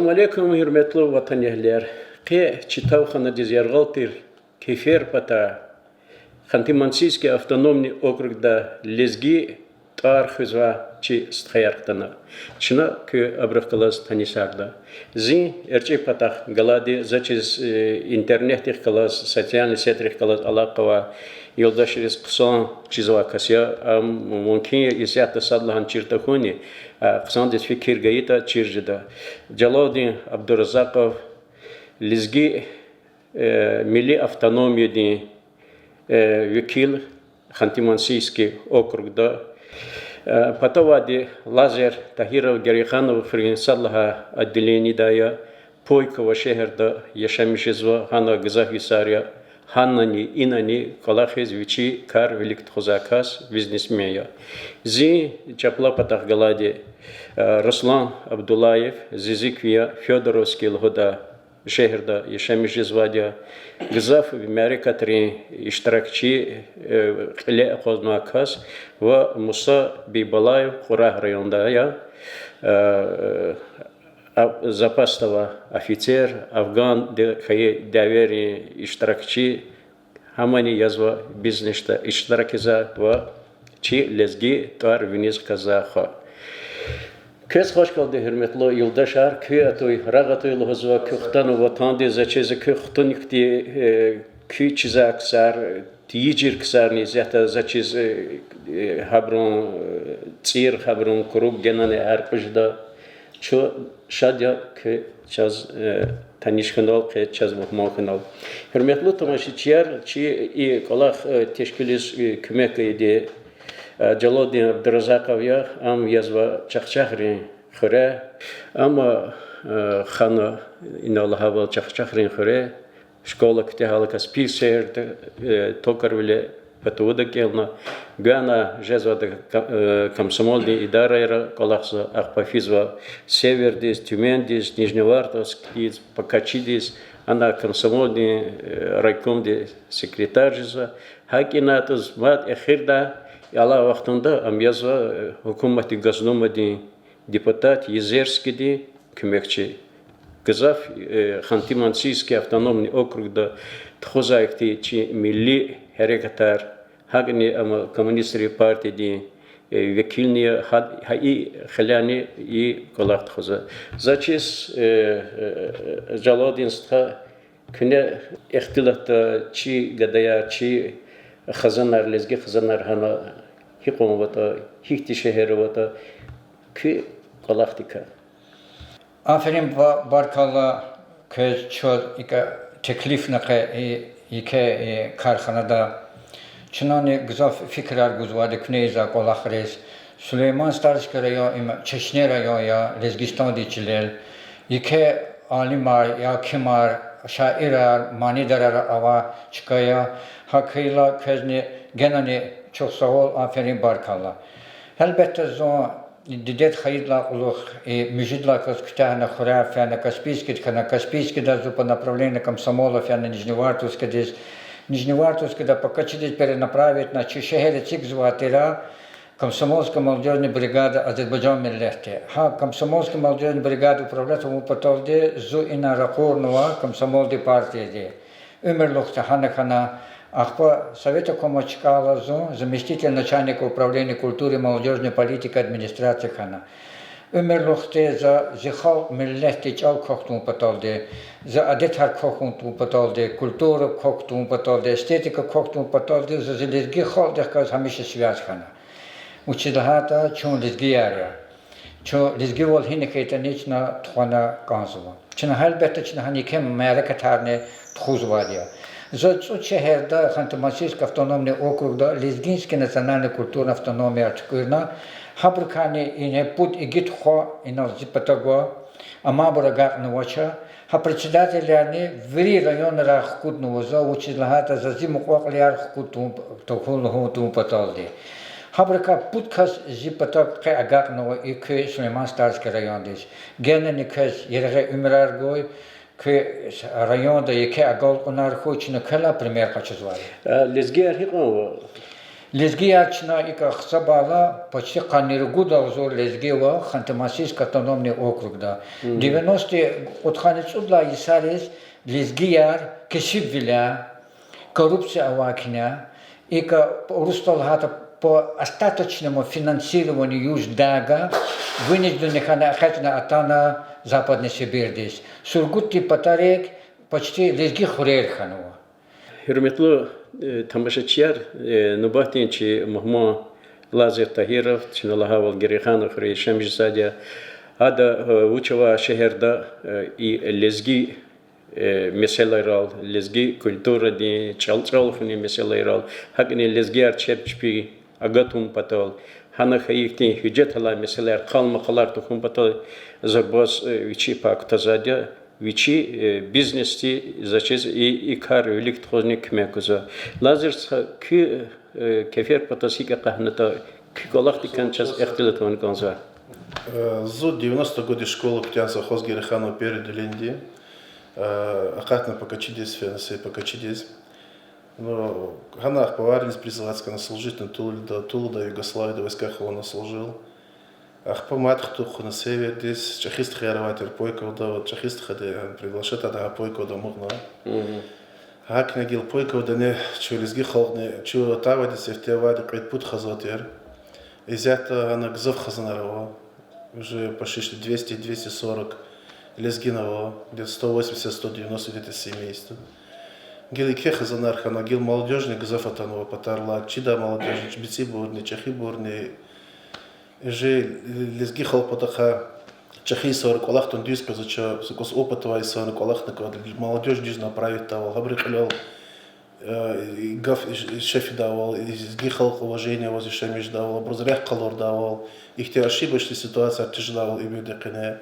Assalamu alaikum, hürmetli vatandaşlar. Ki çitavxana dizergaltir kefer pata Ханты-Мансийский автономный округ да лезги тархызва чи стхаярктана. Чина кö абрахкалас танисарда. Зин эрче патах галади зачиз интернеттих калас, социальный сетрих калас алакава yoldaşırız kısan çizva kasya am mümkün isyatta sadlahan çirtakuni kısan des fikir gayita çirjida. Jalauddin Abdurazakov lizgi milli автономия din векил Ханты-Мансийский округда. Потовади Лазер Тахиров Гериханов Фригенсаллаха отделение дая Пойкова шехерда Яшамишезва Хана Газахисария Ханнани Инани Калахез Вичи Кар Великтхозакас бизнесмея. Зи Чапла Патах Галади Руслан Абдулаев Зизиквия Федоровский Лгода şehirde yaşamışızvadia gızaf merikatri iştirakçı ile kozmakas ve Musa Bibalayev Kurah rayonda ya запастава офицер Афган daveri iştirakçı hamani yazva bizneşte iştirakıza ve çi lezgi tar viniz kazaha. Kes hoş geldi hürmetli yoldaşlar. Köy atoy, ragatoy lozva köxtan vatandı zaçeze köxtan ikti köy çizak sar, tiyicir ksar nizata zaçez habron tsir habron kurub genane erpjda ço şadya köy çaz tanışkanal köy çaz mahmakanal. Hürmetli tamaşaçılar çi kolak teşkilis kömek edi. Jalauddin Abdurazakov ya am yazva çakçakrin xure ama xana inalhava çakçakrin xure şkola ktehala kaspilser tokarvile patoda gelna gana jezvada komsomoldi idarayra kolaksa akpafizva severdis tümendis nijnevartovskis pakachidis ana komsomoldi raykomdi sekretarjisa hakinatız mat ekhirda Allah vaktinde amyazva hükümeti gazdumadi депутат Езерский kömekçi Gızaf Ханты-Мансийский автономный округда тхозайкти çi milli harekatlar hagni ama komünist partiydi vekilniye hai xilani i kolak txoza zaçis Jalauddinska küne ihtilatta çi gadaya çi xazanar lezgi xazanar hana hiqom vata hikti şehri vata ki kolaktika. Aferin barkalla köz çöl teklif nake karxanada çınani güzel fikirler güzvade kneyza kolakres Süleyman Starski rayon Çeşne rayon ya Lezgistan diçiler ike alimar ya kimar şairar manidarar ava çıkaya hakkıyla közni genani çok sağ ol aferin barkalla. Elbette zon didet hayırla uluq müjidla kütahna xurafana Каспийский даже по направлению Комсомолов на Нижневартовск да покачать перенаправить на Чешехерецик зватира Комсомольская молодежная бригада Азербайджан милләте. Комсомольская молодежная бригада управляет потолде зу ина ракорнова Комсомольской партии. Умерлухта хана Ахпа Совета Комочкала зу заместитель начальника управления культуры, молодежной политики администрации хана. Умерлухте за зихал милләте чал кохтун потолде, за адетар кохтун потолде, культура кохтун потолде, эстетика кохтун потолде, за зелезги халдах каз хамиша связь хана. Училахата чун лезгияря. Чун лезги вол хинекета нична тхwana канзова. Чина halbette чина ханикем мерекатарне тхузвадия. За шехерда Ханты-Мансийский автономный округда Лезгинский национальный культурный автономия ачкырна хабркани ине путь игит хо инал зипатаго амабура гакнувача ха председателяни ври района рахкутнувоза училахата за зиму кваклияр хкутум тохулхутум паталди. Хабрка путкас зипатак кэ агакнува и кэ Сулейман Старский район диш. Генени кэс ереге умраргой que rayonda yeke agol kunar hoçina kala premier kaçızvar. Lezgiyer hiqo Лезгиячна и как Сабала почти Каниргуда узор Лезгива, Хантамасийский автономный округ, да. 90-е от Ханецудла и Салис Лезгияр, Кешивиля, коррупция Авакиня, и как Русталхата по остаточному финансированию Юждага, вынуждены хана Атана Западной Сибирь здесь. Сургутти Патарек почти Лезги Хурельханова. Hürmetli tamашачılar, Nubahtiyinçi Muhammed Lazır Tahirov, Çinalahaval Gerikhanov, Reyşem Jisadya, Ada Uçava şehirde lezgi meseleler al, lezgi kültürü di, çalçalıfını meseleler al, hakini lezgi arçepçi agatum patal, hana hayıktin hüccet hala meseleler kalmakalar tohum patal, zagbaz viçi pak tazadya, Вичи бизнести зачез и кар велик тхозник мекуза. Лазер ки кефер патасика кахната ки колахти канчас эхтилатон конза. Зу 90 годы школы птянса Хозгерихану перед Ленди. Акатна покачидис фенсы покачидис. Но Ганах поварниц призываться на служитель Тулда Югославии до войсках он служил. Ахпамат туху на север здесь чахист хероватер пойков да вот чахист хаде приглашает ада пойков да могна. Хак нагил пойков да не чулизги холдне чу тавади сефтевади кайт пут хазотер. Изята она гзов хазанарова уже почти 200-240 лезгинова где-то 180-190 где-то семейств. Гилике хазанар хана гил молодежный гзов атанова патарла чида молодежный чбицы бурни чахи бурни Же лезги холпотаха чахи сорок аллах он диск за с опытовай сорок аллах на молодежь дис направить того габрикалел гав шеф давал лезги холп уважение возле шемиш давал образрях колор давал их те ошибочные ситуации тяжело и бедекне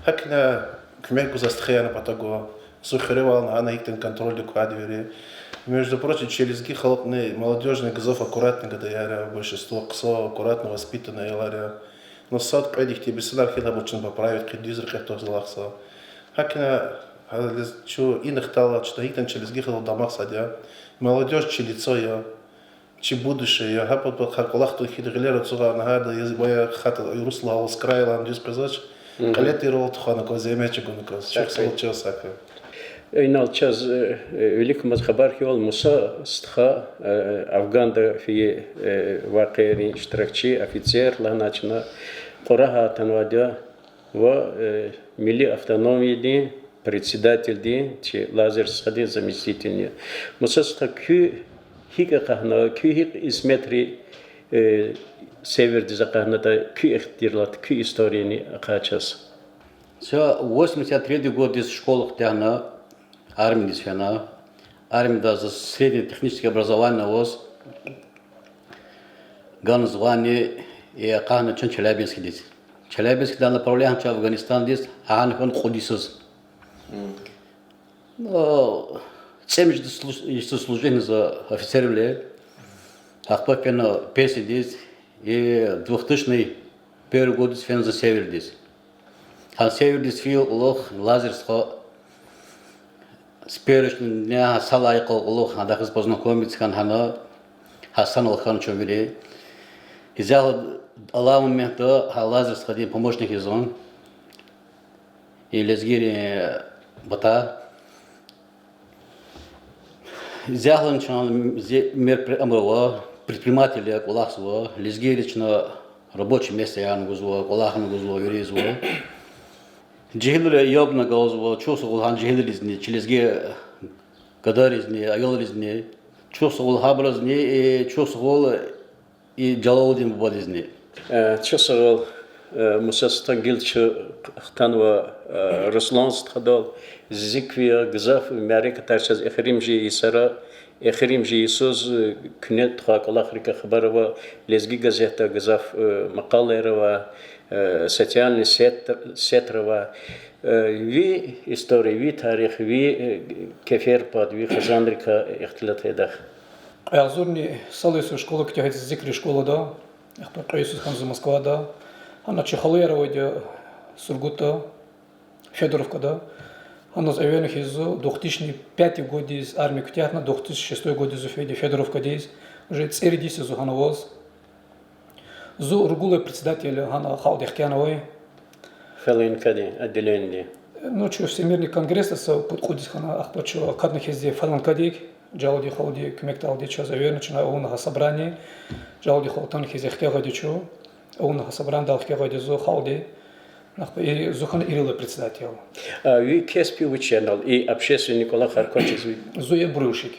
хакна кмеку застхяна потаго сухаревал на она их контроль докладывали. Между прочим, через гихолопные молодежные газов аккуратно, когда я большинство ксо аккуратно воспитанное яларя. Но сад кайдих тебе сюда хила бочен поправить, кидизер как-то злахса. Хакина чу и нахтала, что их там через гихолоп домах садя. Молодежь чи лицо я, чи будущее я. Хапот под хакулах то хидрилера цуга нагада моя хата русла ускраила, андис сказать. Калет и рол тухана коземечек он кос. Чек случил сака. Инал час велик мазхабар хиол Муса стха Афганда фи вакери штрафчи офицер ланачна Кораха Танвадя ва милли автономии ди председатель ди чи Лазер Сади заместитель. Муса стха кю хика кахна кю хик изметри север дизакахната кю ихтирлат кю историяни акачас. Все 83 год из школы тяна армии сфена, армия за среднее техническое образование воз, ган звание и акана чен Челябинский здесь. Челябинский дан направляем в Афганистан здесь, а он хон ходисыз. Но семьи служили за офицерами, а потом песни здесь и 2001 год сфена за север здесь. А север здесь фил лох лазерско Спирочный дня салайкал лох надо их познакомиться кан хана Хасан Алхан Човили. И взял Аллах момента Лазер сходил помощник из он и лезгири бата. Взял он мер амрова предпринимателя Кулахсова лезгири на рабочем месте я нагузло Кулахан нагузло юризло. Джихилля ябна газва, чувствовал хан джихиллизни, челезге гадаризни, айолизни, чувствовал хабразни и чувствовал и джалаудин бадизни. Чувствовал Мусастан Гилчу Хтанва Руслан страдал, Зиквия Гзаф, Америка Тарчас Эхримжи Исара, Эхримжи Исус, Кнет Хакалахрика Хабарова, Лезги газета Гзаф Макалерова, социальный сетрова, ви история, ви тарих, ви кефер под, ви хазандрика ихтилатедах. Азурни салису школа ктягать зикри школа да, ахпа Каисус Ханза Москва да, ана Чехалерова де Сургута, Федоровка да, ана завенных из 2005 год из армии ктягна, 2006 год из Федоровка здесь, уже церидиси зухановоз. Зу ругулы председатель Гана Халдехкяновой. Фалинкади, отделение. Ну, что Всемирный конгресс, подходит Хана Ахпачо, кадных изде Фаланкадик, Джауди Халди, Кмекталди, что заверничено, он собрание, Джауди Халтан Хизехтягади, что он собран дал Хтягади Зу Халди, и Зухан Ирила председатель. Ви Кеспи ученал и общественный Никола Харкочес. Зуя Брюшик.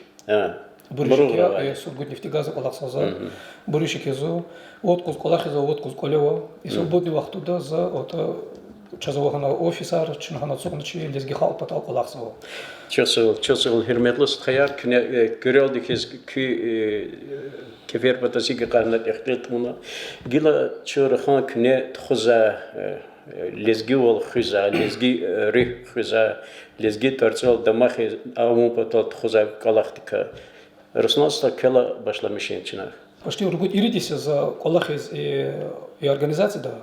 Брюшик я, Сургут нефтегаза Колахсаза, Брюшик Зу, откуз Колахиза, откуз Колева, и свободный вахт туда за часового офисар, чингана цогничи, лезги хал потал Колахсова. Часовал херметлос тхаяр, кюрелдик из кефер батасига карнат эхтетмуна. Гила чурахан кне тхуза лезги ол хуза, лезги рих хуза, лезги торцал дамахи ауму потал тхуза Колахтика. Руснался кела башламишин чинах. Почти ургут иридисе за Колахиз и организации, да,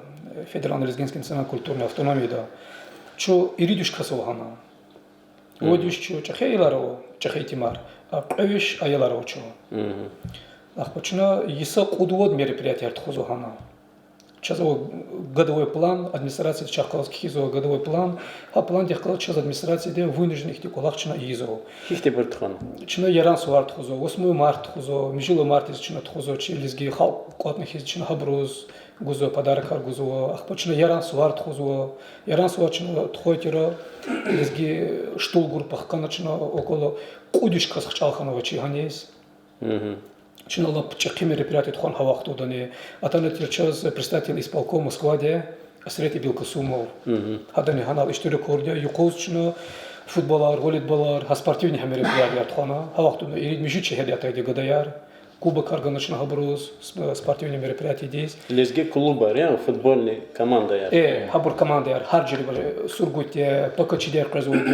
Федеральный лезгинский национальной культурной автономии, да, что иридюш красована. Водюш что чахейларо, чахейтимар, а правиш аяларо что. Ах, почему если кудуод мероприятия артхузухана. Часовой годовой план администрации Чахкалских изо годовой план, а план дехкал час администрации де вынужденных деколахчина изо. Хихте бертхан. Чина яран суарт хузо, 8 март хузо, мижило март из чина хузо, лизги хал котных из чина хабруз, гузо подарок гузо, ах почина яран суарт хузо, яран суарт чина тхойтера, лизги штул группах каначина около кудишка схчалханова чиганес. Чинала чеки мероприятия тхон хавахту дане, а там час представитель исполкома Москваде, Срети Билкасумов, хадани ханал историю кордя, юколчно футболар, волейболар, спортивные мероприятия тхона, хавахту ирид мижучи хедята иди гадаяр, кубок арганочно хабруз, спортивные мероприятия здесь. Лезги клуба, реально футбольная команда я. Хабур команда яр, харджери сургуте, покачидер производит,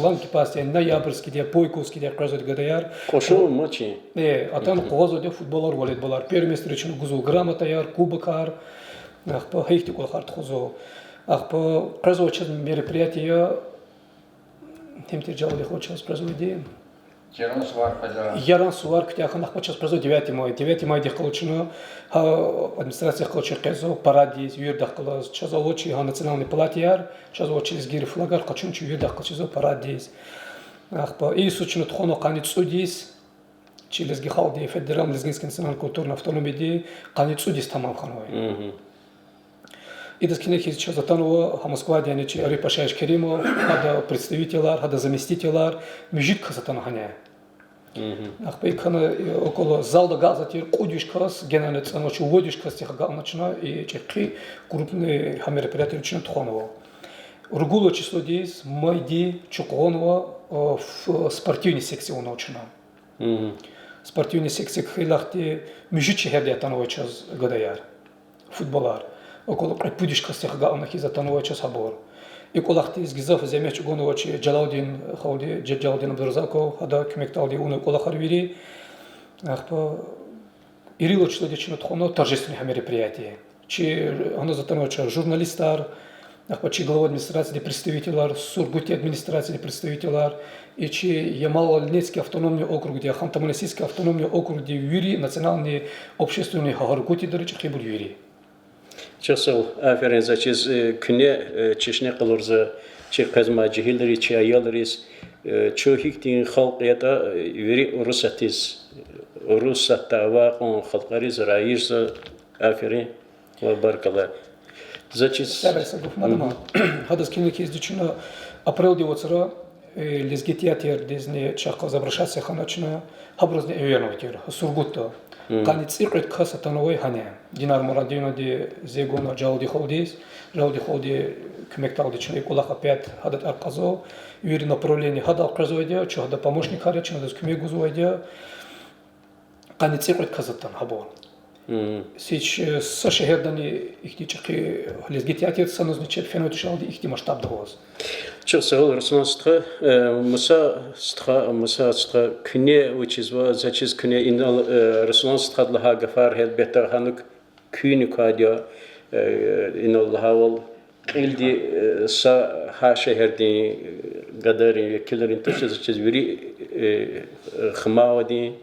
ланки пасти, ноябрьский де, Пойковский де производит гадаяр. Кошел мочи. А там козо де футболар, волейболар, первый место речено гузу грамота яр, кубокар, ах по хейхтику харт хузо, ах по производит мероприятия, тем тяжело хочется производить. Яран сувар ктяхан ахпачас прозо 9 мая дехкалочно администрация хлочеркезо парадис юрдахкалаз чазолочи национальный палатияр чазолочи лизгир флагар качунчи юрдахкалчизо парадис ахпа и сучно тхоно канит судис чилизги халди федеральный лезгинский национальный культурный автономии канит судис тамам ханой и das кинех из чазатанова Москва диане чи Арипашаш Керимо хада представителар хада заместителар мижит казатанхане ах пейкана около залда газатир кудишкас генеральный ценоч уводишкас тех галначна и чеки крупные мероприятия начина тхонова ругуло число 10 майди чуконова в спортивной секции научна спортивной секции хилахти мижит чехердя танова час гадаяр футболар около пудишка стех галнах из атанова час хабор и колахти из гизов земеч гоновачи Джалаудин халди Джалаудин Абдурзаков хада кмекталди уны колахарвири ахпа ирило число дечено тхоно торжественных мероприятий чи оно затанова час журналистар ахпа чи глава администрации представителар сургути администрации представителар и чи Ямал-Альнецкий автономный округ где Хантамансийский автономный округ где юри национальный общественный хагаргути доречи хибур юри Часов аферен зачиз күне чешне кылырза чи казма жихилдери чи аялрис чохиктин халк ята вери русатис русатава он халкариз раиш аферен ва баркала зачиз сабасагов мадама хадас киник издична апрел девоцра лезгитиатер дезне чака забрашася ханачна хаброзне эверновтер сургутто Канит циркет касатановой хане. Динар Мурадино де Зегона Джалди Холдис, Джалди Холди кмекталди человек улах опять хадат арказо, юри направление хадал производя, что хада помощник харячина, да скмегу зводя. Канит циркет касатан хабо. Сейчас сашехердани их дички лезгитиатер санозничет фенотишалди их масштаб догоз. Часов рассматривая Муса кне учизва зачиз кне инал рассматривая лага гафар хед бетер ханук кюни кадя инал хавал илди са хашехерди гадари килерин тушиз зачиз вери хмавди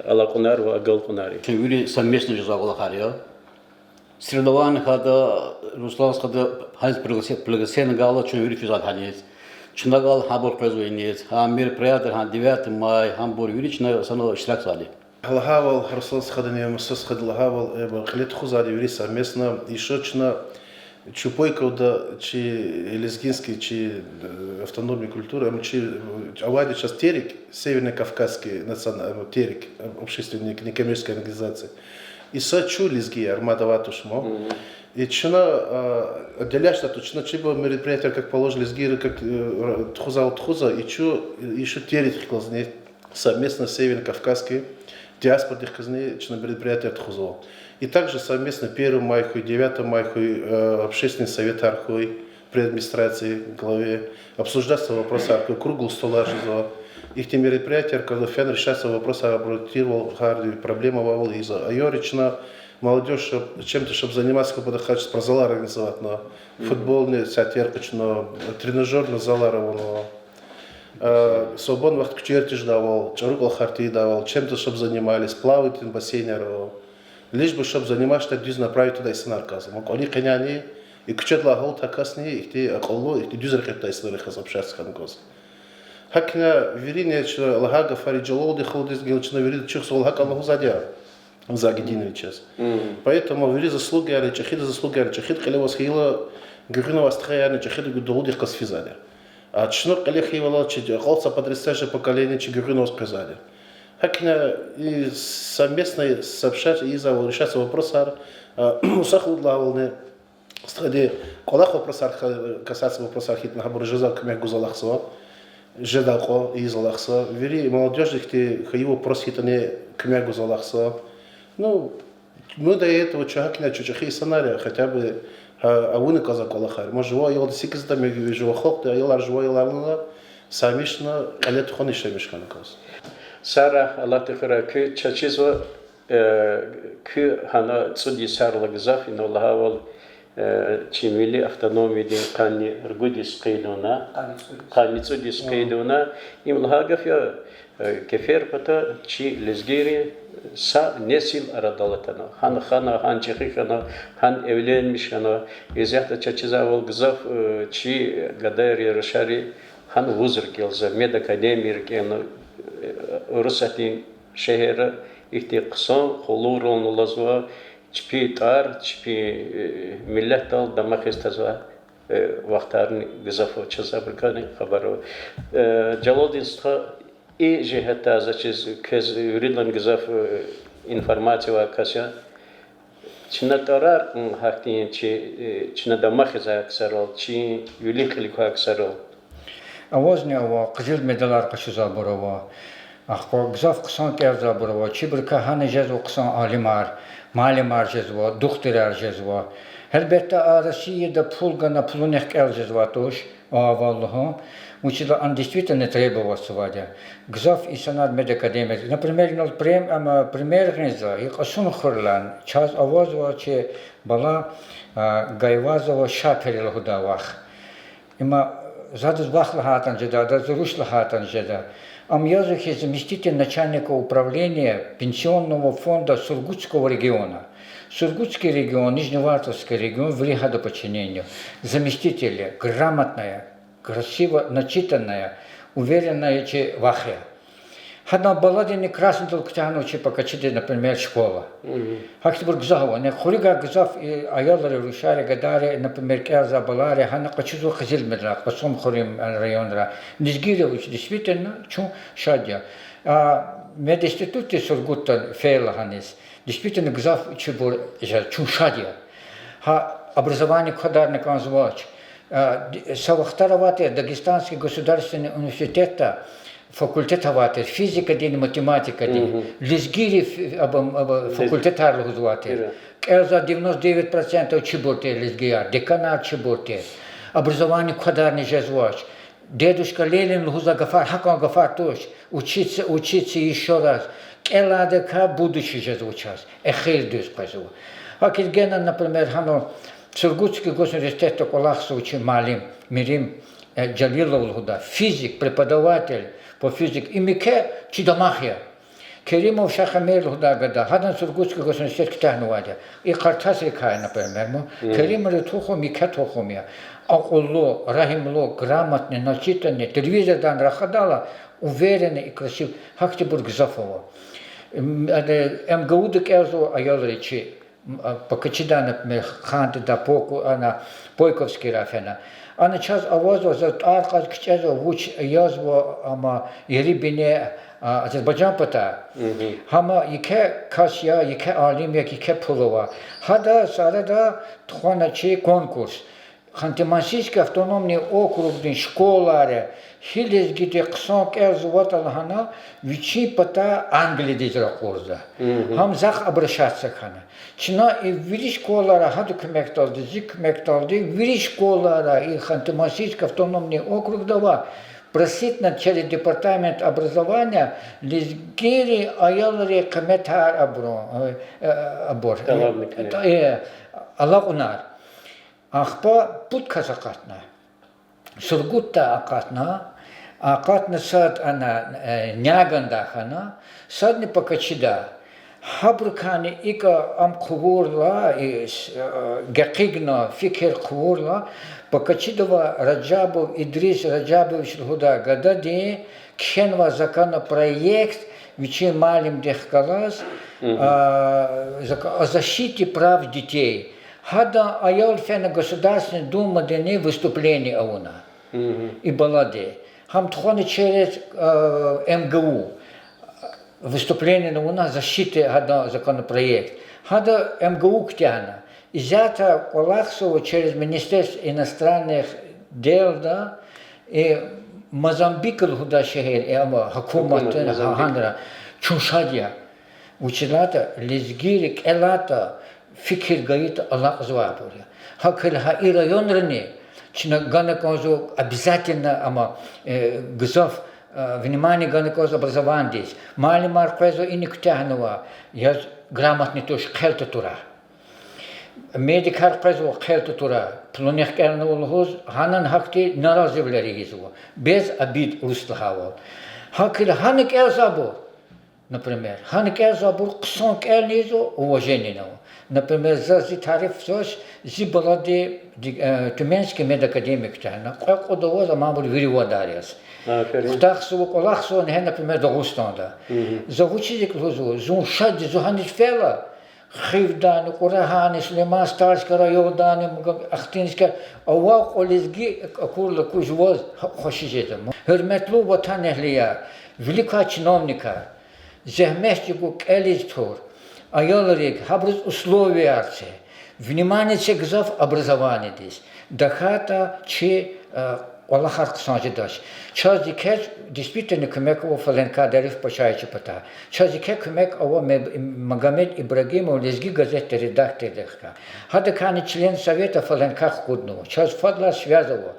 алакунар ва агалкунари. Чувили совместно же заголахарио. Средован хада Руслан хада хайз пригласен гала чувили физат ханец. Чнагал хабор производинец. Хам мероприятие хан 9 мая Хамбург юрична сано иштирак сали. Лагавал Руслан схадани мусос хад лагавал хлет хузади юри совместно еще чна чупойка да чи лезгинский чи автономной культуры чи авади сейчас терик северно-кавказский национальный терик общественной некоммерческой организации и сачу лезги армада ватушмо и чна отделяешься то чна чиба мероприятие как положили лезги как тхуза и чу еще терик классный совместно северно-кавказский диаспорных казны чна мероприятие тхузо. И также совместно 1 майху и 9 майху общественный совет архуй при администрации главе обсуждаться вопросы архуй круглого стола жиза. Их те мероприятия, когда фен решается вопрос обратил гарди проблема вавал из-за айорична молодежь чем-то чтобы заниматься как бы хочет про зала организовать на футбольный сатиркочно тренажерный зал равно свободный вахт кчертиш давал чаругал харти давал чем-то чтобы занимались плавать в бассейне лишь бы чтобы заниматься так дюз направить туда и сценарказом. Они коняне и кчет лагал такасни их те аколло их те дюзер хета и снаряха общаться хангос. Хакня верине что лагага фариджалол дыхал дыз гелчно верит чихсол лаг Аллаху задя за гидиновый час. Поэтому вери заслуги али чахид калевас хила грюнова стхаяна чахид гудол дых касфизали. А чнок калех хивала чид холца подрастающее поколение чигрюнова сказали. Хакня и совместно сообщать и решать вопросы усахлу для волны страде колах вопросах касаться вопросах хит на хабар жиза кмя гузалахсо жедако и залахсо вери молодежь их те хаиву просхитане кмя гузалахсо ну мы до этого чахакня чухи сценария хотя бы ауны каза колахар может его его сикизда меги живо хок да елар живо еларна самишна алет хонишэ мишкан кас Сара Аллах тихара ки чачизва ки хана цуди сарла гзаф ин Аллахавал чимили автономии дин кани ргудис кайдуна кани цудис кайдуна им лагаф я кефер пата чи лезгири sa nesil aradalatana han чехихана хан evlenmiş ana izahta çaçızaval gzaf çi gadar yarışari han vuzur kelza med akademir ken Rusatin şehri ihtiqsan xulurun lazva çpi tar çpi millet dal damak istazva vaqtarni gzaf çazabrkani xabaro Jalodin и жехата зачез кез юридлан гзаф информация кася чинатарар хактин чи чинадамах заксарал чи юлихлик аксарал Авозня ва кызыл медалар кашуза борова ахко гзаф ксан керза борова чибрка ханы жезо ксан алимар малимар жезо духтырар жезо Elbette Россия пулга на пулунех келжезва тош аваллаху учила он действительно требовался вадя гзаф и санад медакадемия например нол пример гнеза и касун хурлан час авазва че бала гайвазова шаперил худавах има задус бахлахатан жеда да зрушлахатан жеда Амьязов заместитель начальника управления пенсионного фонда Сургутского региона. Сургутский регион, Нижневартовский регион в подчинению. Заместитель грамотная, красиво начитанная, уверенная вахя. Хадна баладини красный толктяну покачите, например, школа. Хактибур гзава, не хулига гзав и аялары рушари гадари, например, кяза балари, хана качизу хазил медрах, посом хурим районра. Низгиревич действительно чу шадя. Мединституте Сургута фейла ханис. Действительно гзав чебур чу шадя. Образование кадарник анзвач. Савахтараваты Дагестанский государственный университет факультет аватер, физика день, математика день, лезгири факультет арлухузватер. Элза 99% чебурте лезгияр, деканат чебурте. Образование квадарный жезвач. Дедушка Ленин лхуза гафар, хакон гафар тоже. Учиться еще раз. Эладека будущий жезвучас. Эхир дюс пазу. Акильгена, например, хано Сургутский госуниверситет Колахса учи малим, мирим Джалилов лхуда. Физик, преподаватель по физике. И мике чидамахия. Керимов Шахамер Худагада, Хадан Сургутский государственный Китахнувадя. И Картас рекай, например. Керимов Тухоми, Катохомия. Акулло, Рахимло, грамотный, начитанный, телевизордан Рахадала, уверенный и красивый. Хактибург Зафова. МГУ Декерзо Айолричи. Покачида, например, Ханты да Поку, она Пойковский Рафена. Она час авозу за аркад кчезо вуч язво ама ирибине Азербайджан пата. Хама ике касья, ике алим, ике пулова. Хада сарада тхоначи конкурс. Хантимансийский автономный округный школаре хилезгиде ксонк эрзуваталхана вичи пата Англии дизракурда. Хам зах обращаться хана. Чина и вири школара хаду кмекталды, зик кмекталды, вири школара и Хантимансийский автономный округ дава. Просит на через департамент образования лизгири аялари кметар абор. Аллахунар. Ахпа пут казакатна. Сургутта акатна сад она нягандахана, садни покачида. Хабркани ика ам кувурла и гакигна фикер кувурла, покачидова Раджабов Идрис Раджабович Худа Гадади, кхенва законопроект, вичи малим дехкалас о защите прав детей. Хада аял фена Государственной Думы дни выступление ауна и балладе. Хам тхоны через МГУ выступление на уна защиты хада законопроект. Хада МГУ ктяна. Изята Колахсова через Министерство иностранных дел да и Мозамбик худа шехер и ама хакумат хандра чушадия училата лизгирик элата фикир гаит Аллах звабуря. Хакер хаи районрни, чина ганакозу обязательно ама гзов внимание ганакозу образование здесь. Мали марквезу и никтягнова, я грамотный тоже хелта тура. Медик харквезу хелта тура. Плонех кернул ханан хакти наразивлери гизу. Без обид устахавал. Хакер ханик элзабу, например. Ханик элзабу ксонк элнизу уважение на. Например, за тариф ЗОЖ, балади Тюменский медакадемик тяна, как удовольствие мамуль виривадариас. Хтахсу колахсу не, например, Дагустанда. За учитель лузу, зун шади зуханич фела, хивдан, курахани, слема, старская райодан, ахтинская, авак олизги, курла кужвоз, хошижетам. Херметлу ватанехлия, велика чиновника, зехместику элистур. Айоларик, хабрус условия арце. Внимание чекзов образование здесь. Дахата че Аллахар ксанжидаш. Час дикет действительно кумек о Фаленка Дариф Пашаичи пата. Час дикет кумек о Магомед Ибрагимов лезги газеты редактор легка. Хадакани член совета Фаленка Худнова. Час Фадла Связова.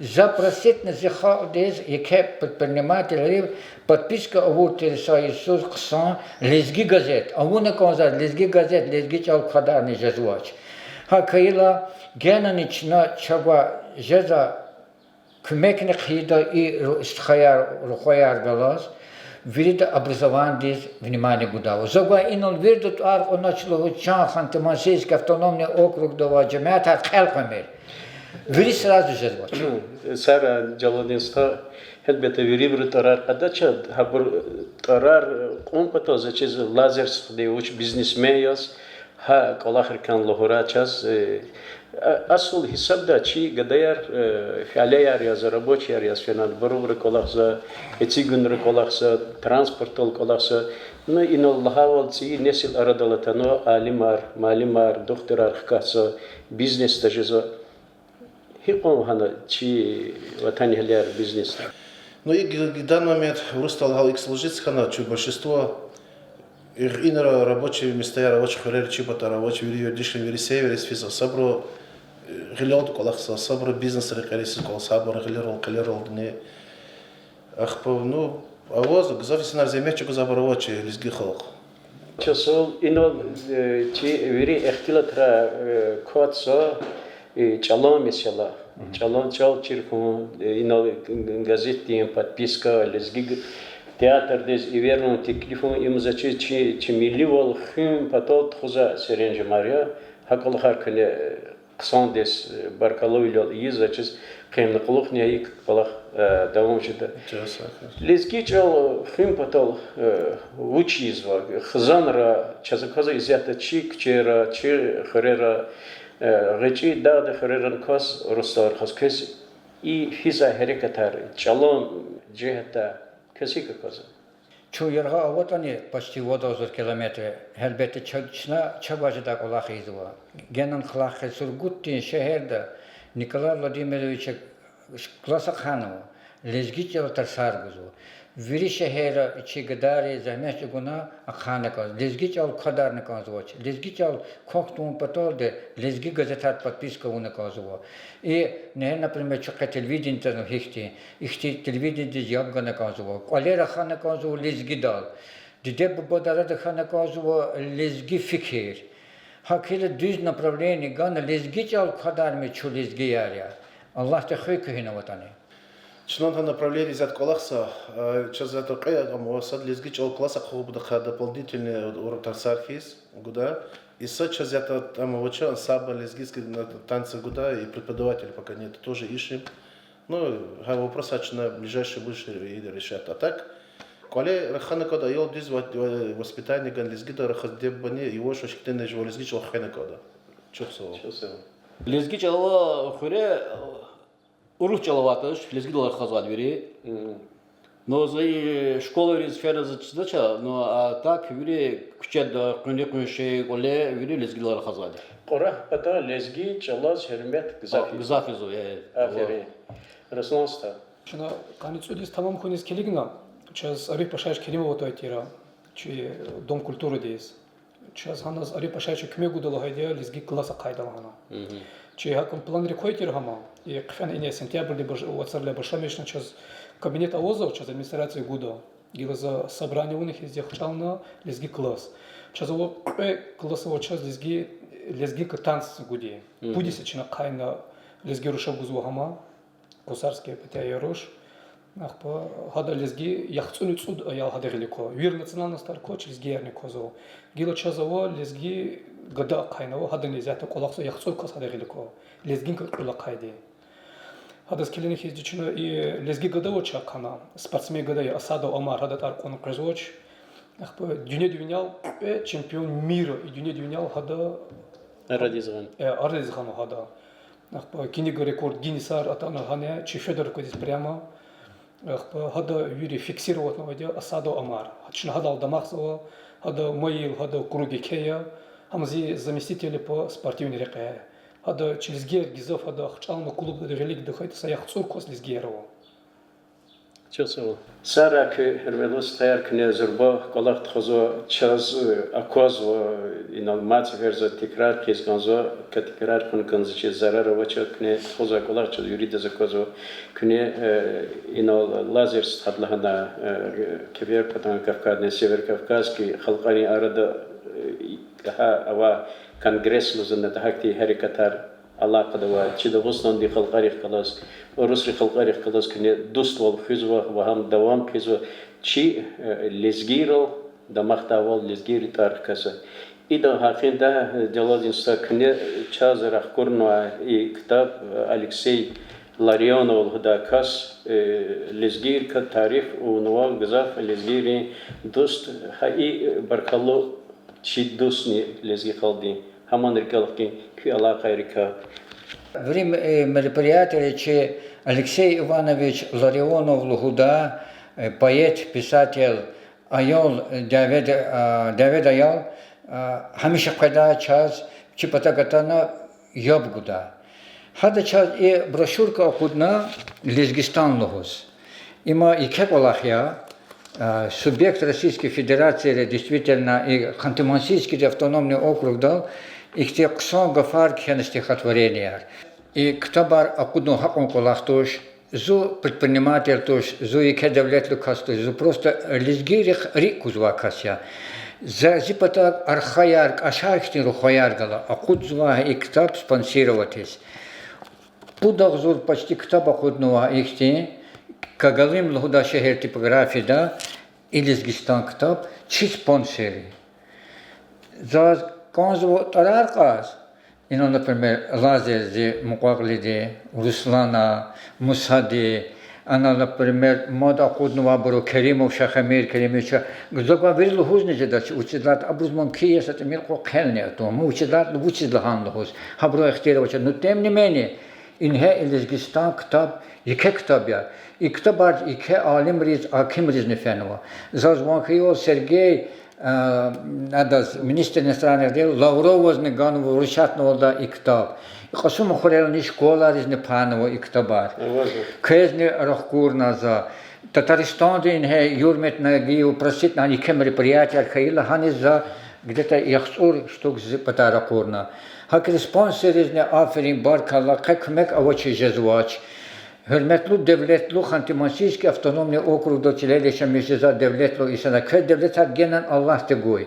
Запросить на захалдез, яке предприниматель подписка о Тереса Иисус Ксан лезги газет. А вон каза лезги газет, лезги чалкадар не жезуач. Хакаила генанична чава жеза кмекне хида и рухаяр галас вида образование здесь внимание гудава. Зага инол видут ар оначло чан Ханты-Мансийский автономный округ дова джамиата хелкамер. Вири сразу жезуач. Сара Джаладинста elbette veri bir tarar kadaça habur tarar kompata zaçız lazers de uç biznesmen yaz ha kalahırkan lohura çaz asıl hesapta çi gadayar haleyar yaz рабочий yaz falan varur kolahsa etigun kolahsa transportol kolahsa no inallah valci nesil aradalata alimar malimar doktorar khasa biznes tajıza hiqom hana çi vatani haleyar biznes. Ну и в данный момент в Рустал Икслужицхана, большинство их инора рабочие места, рабочих варили чипата, рабочие вери дишли вери север, сфиза, сабро гилел колахса, сабро бизнес рекалиси кол, сабро гилерол дне. Ах, ну, а воз, гзависинар земечку забро рабочие лизги холк. Часол инол чи вери эхтилатра котсо чалом месяла. Чалон чал чирком инол газетием подписка лезги театрдез ивернун теклифун имзачи чи милли вол хим патол тхуза серенжи мария хаколхар кне ксондес баркалойлол изачис кемныкулух неик балах давомчида лескичал хим патол учизва хзанра чазаказа изята чик чера чи хрера речи дада хреран кос ростар хаскес и физа харекатар чалон джехата касика каза Чуйерга аватани почти 1000 километр. Elbette çabacıda kolak izva. Genel xalaq surgutti şehirde Nikolay Vladimirovich Klasakhanov lezgit yaltar sarguzu. Viri şehre içi gıdari zahmet guna akhana kaz. Lezgit al kadar ne kazvoç. Lezgit al koktum patolde lezgi gazetat подписка una kazvo. И не, например, чака телевидение там ихти телевидение ябга на кazvo. Колера хана kazvo lezgi dal. Диде бодарада хана kazvo lezgi fikir. Hakile düz направление гана lezgi al kadar mı çu lezgi yarya. Allah te xöy kühine vatanı. Чинонха направление взят колахса, сейчас за это кая, сад лезгич ол класса хобда дополнительный урок тарсархис, гуда, и сейчас это там воча саба лезгийский танцы гуда и преподаватель пока нет, тоже ищем. Ну, вопрос на ближайшие будущее решат. А так, коли рахана кода ел диз воспитание ган лезгида рахадебани его что шктене жво лезгич ол хана кода. Чухсо. Лезгич ала хуре урухчалаватыш, лезгидалар хазад бери. Но за школа из сфера задача, но а так вери кучет да кунекуншей голе вери лезгидалар хазад. Qora ata lezgi çalaz hürmet gzafi. Gzafizu, Aferin. Raslansta. Şuna kanitsudis tamam konis keligna. Час ари пашаш келима ватайтира. Чи дом культуры дес. Час ханас ари пашаш кме гудала хайдя лезги класса кайдала хана. Чи хаком план рекойтир хама. И кфен ине сентябрь либо вацарле башамешна час кабинет АОЗов, час администрации гуда. Гила за собрание у них из дехчална лезги класс. Час его классово час лезги танц гуди. Пудиса чина кайна лезги руша гузу хама. Косарские петя ярош. Ахпа хада лезги яхцуни цуд аял хада гилико. Вир национальный старко лезги ярни козо. Гила чазово лезги гада кайнаво хада незята колаксо яхцуй кос хада гилико. Лезгин кула кайди. Хада скелени хиздичина и лезги гадаво чакана. Спортсмен гадая Асадо Омар хада таркон крезоч. Ахпа дюня дюнял чемпион мира и дюня дюнял хада Арадизган. Арадизган хада. Ахпа кинига рекорд Гиннесар атана хане чи Федор кодис прямо. هذا يري فيكسيروت نوادي أسادو أمار. هتشن هذا الدماغ هذا مايل هذا كروجي كيا هم زي заместители по спортивной реке. هذا через гер гизов هذا خشان клуб религ дохает саяхт суркос лизгерово. Чосо. Сара ки хермелос таяр кне зурба колахт хозо час аквазо информация верза текрар кезганзо катекрар кунканзы че зарара вача кне хозо колах че юрида заказо кне ино лазер стадлахана кевер потом Кавказный Север Кавказский халқани арада ава конгресс лозна дахти харикатар علاقة دوا تشيد غصن دي خلقاريخ خلاص ورسري خلقاريخ خلاص كني دوست والخزوة وهم دوام خزوة شيء لزجيرو دماغ وال لزجيري تاريخ كذا إذا هاكين ده جلاد إنسان كني تشاز راح كورنا كتاب أليكسي لاريونوف هذا كاس لزجير كتاريخ ونوال جزاف لزجيري دوست هاي بركالو شيء دوستني لزجير خالدين همان رجالكين كي الله خيرك. Время мероприятия, че Алексей Иванович Ларионов Лугуда, поэт, писатель Аял, Давид Аял, هميشه قدا час, че патагатана ябгуда. Хада час и брошюрка окудна Лезгистан логос. Има и как Аллахия, субъект Российской Федерации, действительно, и Ханты-Мансийский автономный округ дал, их те ксон гафар кхен стихотворения. И ктабар акудно хакон колахтош, зу предприниматель тош, зу и кедавлет лукастош, зу просто лизгирих рикузва кася. За зипата архаярк, ашархтин рухаяргала, акуд зва и ктаб спонсироватись. Пудах зур почти ктаб акуднова ихти, Кагалим лхуда шехер типографии да, Ilizgistan kitap çi sponsori. Zaz kanzo tararqas. İnanla primer Lazerzi, Muqaglidi, Ruslana, Musadi, Anala primer Moda Kudnova Bro Kerimov Şahamir Kerimicha. Gzogva virlu huznice da učidlat abruzman kiyesat emir ko kelne to. Mu učidlat vuçidlahan huz. Habro ihtiyar vaça nutem nimeni. İnhe Ilizgistan kitap yike kitap ya. İktabar ike alim riz hakim riz nefenova. Zazvankiyo Sergey Надаз министр иностранных дел Лавров возникал Рушатного и Ктаб. Косум хорелни школа резни панова и Ктабар. Кезни рахкурна за Татарстан инhe юрмет нагию просит на никем мероприятия Хаила хани за где-то яхсур штук пата рахкурна. Хак спонсор резни аферин баркалла как мек авачи жезвач. Hürmetli devletli Xanti-Mansiyski avtonomni okrugda çileşen meclisa devletli isana köy devlet genen Allah te goy.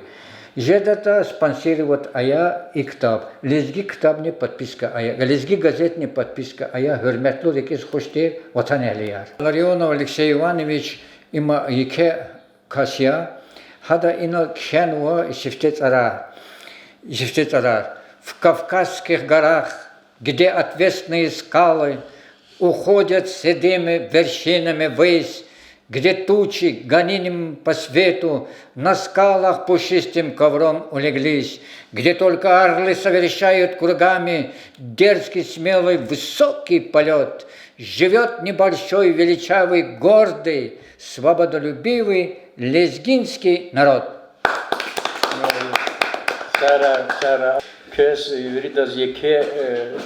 Jedata sponsorivat aya iktab. Lezgi kitabni подписка aya. Lezgi gazetni подписка aya. Hürmetli rekis hoştir vatan ehliyar. Larionov Alexey Ivanoviç ima yike kasya. Hada ina kşenva şiftet arar. В Кавказских горах, где отвесные скалы уходят седыми вершинами ввысь, где тучи гониним по свету на скалах пушистым ковром улеглись, где только орлы совершают кругами дерзкий, смелый, высокий полет, живет небольшой, величавый, гордый, свободолюбивый лезгинский народ. Sara köz yuridas yeke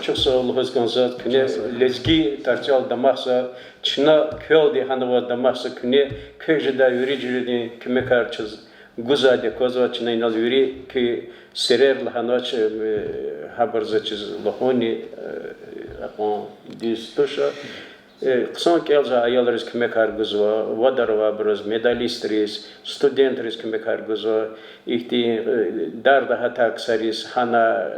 çok sağlı hızganzat küne lezgi tarçal damaksa çına köl di hanova damaksa küne köyjeda yuricili küme karçız guzade kozva çına inal yuri ki serer lahanoç haberzaçız lahoni akon distuşa Kısan kelza ayallarız küme kargızva, vadarva biraz medalistriz, studentriz küme kargızva, ihti darda hatak saris, hana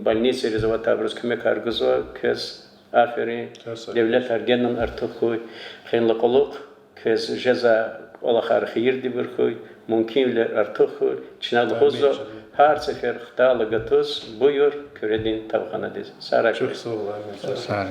balniseriz vatabırız küme kargızva, kez aferin, devlet ergenen artık koy, xenli koluk, kez jeza olakar xiyir dibir koy, mümkünler artık koy, çinalı huzza, her sefer xtalı gatuz, buyur, küredin tavxana diz. Sara Çok sağ ol. Sara.